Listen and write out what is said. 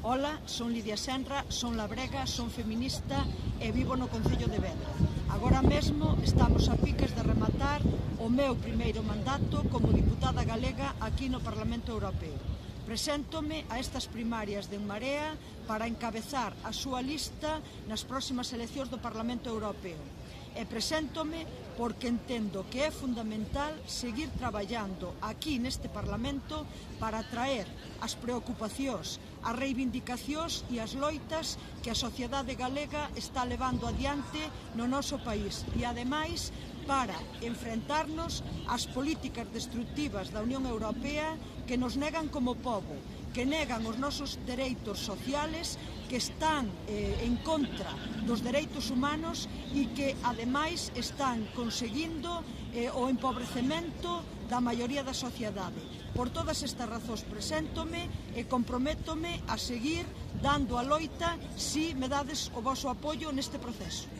Ola, son Lidia Senra, son labrega, son feminista e vivo no Concello de Vedra. Agora mesmo estamos a piques de rematar o meu primeiro mandato como diputada galega aquí no Parlamento Europeo. Preséntome a estas primarias de En Marea para encabezar a súa lista nas próximas eleccións do Parlamento Europeo. E preséntome porque entendo que é fundamental seguir traballando aquí neste Parlamento para traer as preocupacións, as reivindicacións e as loitas que a sociedade galega está levando adiante no noso país e, ademais, para enfrentarnos ás políticas destructivas da Unión Europea que nos negan como pobo, que negan os nosos dereitos sociales, que están en contra dos dereitos humanos e que, ademais, están conseguindo o empobrecemento da maioría da sociedade. Por todas estas razóns preséntome e comprométome a seguir dando a loita si me dades o voso apoio neste proceso.